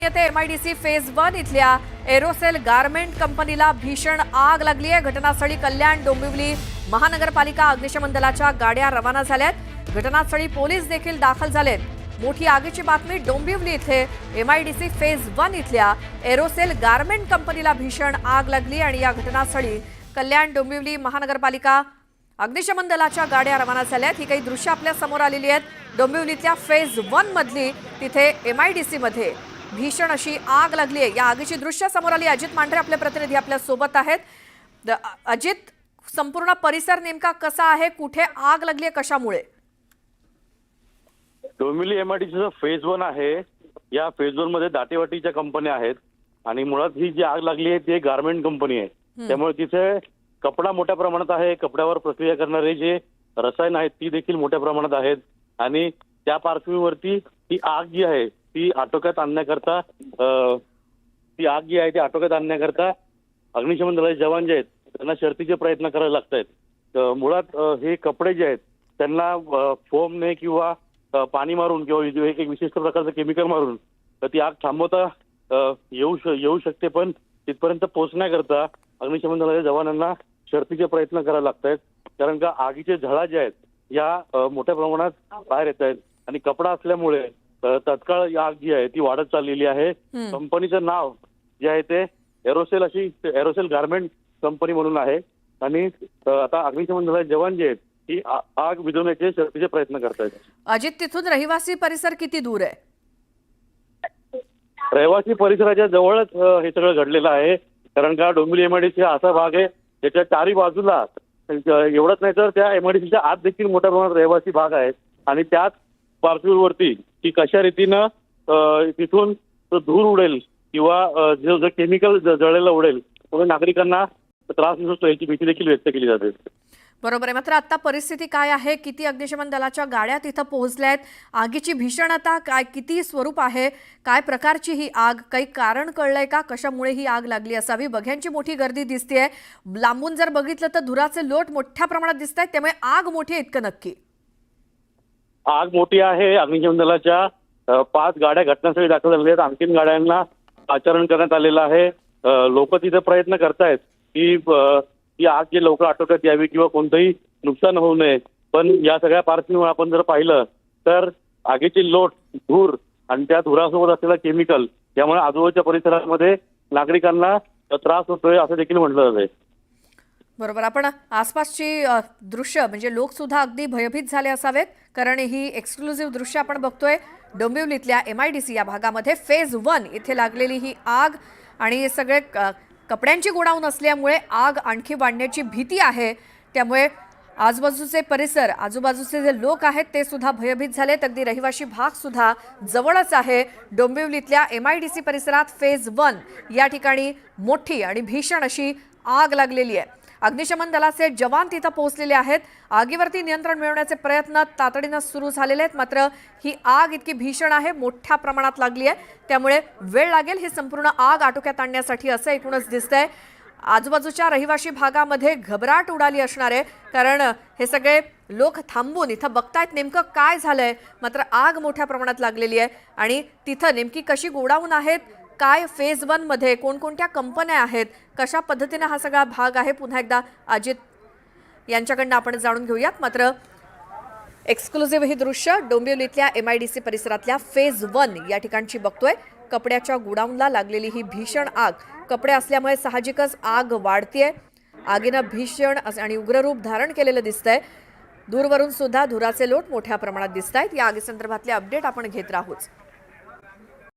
येथे MIDC phase 1 इथल्या aerosol garment कंपनीला भीषण आग लागली आहे। घटनास्थळी कल्याण डोंबिवली महानगरपालिका अग्निशमन दलाच्या गाड्या रवाना झाल्यात। घटनास्थळी पोलीस देखील दाखल झालेत। मोठी आगीची बातमी डोंबिवली इथे एमआयडीसी फेज 1 इथल्या एरोसेल गारमेंट कंपनीला भीषण आग लागली आणि या घटनास्थळी कल्याण डोंबिवली महानगरपालिका अग्निशमन दलाच्या गाड्या रवाना झाल्यात। ही काही दृश्य आपल्या समोर आलेली आहेत। डोंबिवलीतल्या फेज 1 मधली तिथे एमआयडीसी मध्ये भीषण अशी आग लागली आहे। या आगीची दृश्य समोर आली। अजित मांढरे आपले प्रतिनिधी आपल्या सोबत आहेत। अजित, संपूर्ण परिसर नेमका कसा आहे, कुठे आग लागली आहे, कशामुळे? डोंबिवली एमआयडीसीचा फेज 1 आहे। या फेज 1 मध्ये दाटेवाटीच्या कंपन्या आहेत आणि मुळात ही जी आग लागली आहे ती गारमेंट कंपनी आहे। त्यामुळे तिथे कपडा मोठ्या प्रमाणात आहे। कपड्यावर प्रक्रिया करणारे जे रसायन आहेत ती देखील मोठ्या प्रमाणात आहेत आणि त्या पार्श्वभूमीवरती ही आग जी आहे ती आटोक्यात आणण्याकरता अग्निशमन दलाचे जवान जे आहेत त्यांना शर्थीचे प्रयत्न करावे लागत आहेत। मुळात हे कपडे जे आहेत त्यांना फोमने किंवा पाणी मारून किंवा एक विशिष्ट प्रकारचं केमिकल मारून ती आग थांबवता येऊ शकते, पण तिथपर्यंत पोहोचण्याकरता अग्निशमन दलाच्या जवानांना शर्थीचे प्रयत्न करावे लागत आहेत। कारण का आगीचे झळा जे आहेत या मोठ्या प्रमाणात बाहेर येत आहेत आणि कपडा असल्यामुळे तत्काळ आग जी आहे ती वाढत चाललेली आहे। कंपनीचं नाव जे आहे ते एरोसेल गारमेंट कंपनी म्हणून आहे आणि आता अग्निशमन दलाचे जवान जे आहेत ही आग विझवण्याचे शर्थीचे प्रयत्न करतायत। अजित, तिथून रहिवासी परिसर किती दूर आहे? रहिवासी परिसराच्या जवळच हे सगळं घडलेलं आहे। कारण का डोंबिवली एमआयडीसी असा भाग आहे त्याच्या चारी बाजूला एवढंच नाही तर त्या एमआयडीसीच्या आत देखील मोठ्या प्रमाणात रहिवासी भाग आहेत आणि त्याच पार्श्वभूमीवरती की कशा रीतीनं तिथून धूर उडेल किंवा जे केमिकल जळलेलं उडेल म्हणून नागरिकांना त्रास होतो याची भीती देखील व्यक्त केली जाते। बरोबर आहे। मात्र आता परिस्थिती काय आहे? किती अग्निशमन दलाच्या गाड्या तिथं पोहोचल्यात? आगीची भीषणता काय, किती स्वरूप आहे, काय प्रकारची ही आग, काही कारण कळलंय का कशामुळे ही आग लागली असावी? बघ्यांची मोठी गर्दी दिसतेय। लांबून जर बघितलं तर धुराचे लोट मोठ्या प्रमाणात दिसत आहेत, त्यामुळे आग मोठी आहे इतकं नक्की? आग मोठी आहे। अग्निशमन दलाच्या 5 गाड्या घटनास्थळी दाखल झालेल्या आहेत। आणखीन गाड्यांना आचरण करण्यात आलेलं आहे। लोक तिथे प्रयत्न करतायत की ही आग जे लवकर आटोक्यात यावी किंवा कोणतंही नुकसान होऊ नये, पण या सगळ्या पार्श्वभूमीवर आपण जर पाहिलं तर आगीची लोट, धूर आणि त्या धुरासोबत असलेलं केमिकल यामुळे आजूबाजूच्या परिसरामध्ये नागरिकांना त्रास होतोय असं देखील म्हटलं जातंय। बरोबर। आपण आसपासची दृश्य म्हणजे लोक सुद्धा अगदी भयभीत झाले असावेत, कारण ही एक्सक्लुझिव्ह दृश्य आपण बघतोय डोंबिवलीतल्या एमआयडीसी या भागामध्ये फेज 1 इथे लागलेली ही आग आणि सगळे कपड्यांची गोडाऊन असल्यामुळे आग आणखी वाढण्याची भीती आहे। त्यामुळे आजूबाजूचे परिसर, आजूबाजूचे जे लोक आहेत ते सुद्धा भयभीत झालेत। अगदी रहिवासी भाग सुद्धा जवळच आहे। डोंबिवलीतल्या एमआयडीसी परिसरात फेज 1 या ठिकाणी मोठी आणि भीषण अशी आग लागलेली आहे। अग्निशमन दलाचे जवान तिथं पोहोचलेले आहेत। आगीवरती नियंत्रण मिळवण्याचे प्रयत्न तातडीनं सुरू झालेले आहेत। मात्र ही आग इतकी भीषण आहे, मोठ्या प्रमाणात लागली आहे, त्यामुळे वेळ लागेल ही संपूर्ण आग आटोक्यात आणण्यासाठी असं एकूणच दिसतंय। आजूबाजूच्या रहिवासी भागामध्ये घबराट उडाली असणार आहे, कारण हे सगळे लोक थांबून इथं बघतायत नेमकं काय झालंय। मात्र आग मोठ्या प्रमाणात लागलेली आहे आणि तिथं नेमकी कशी गोडाऊन आहेत, काय फेज 1 मध्ये कोणकोणत्या कंपन्या आहेत, कशा पद्धतीने हा सगळा भाग आहे, पुन्हा एकदा अजित यांच्याकडनं आपण जाणून घेऊयात। मात्र एक्सक्लुझिव्ह ही दृश्य डोंबिवलीतल्या एमआयडीसी परिसरातल्या फेज 1 या ठिकाणची बघतोय। कपड्याच्या गोडाऊनला लागलेली ही भीषण आग, कपडे असल्यामुळे साहजिकच आग वाढतीये। आगीनं भीषण आणि उग्र रूप धारण केलेलं दिसतंय। दूरवरून सुद्धा धुराचे लोट मोठ्या प्रमाणात दिसत आहेत। या आगीसंदर्भातले अपडेट आपण घेत राहूच।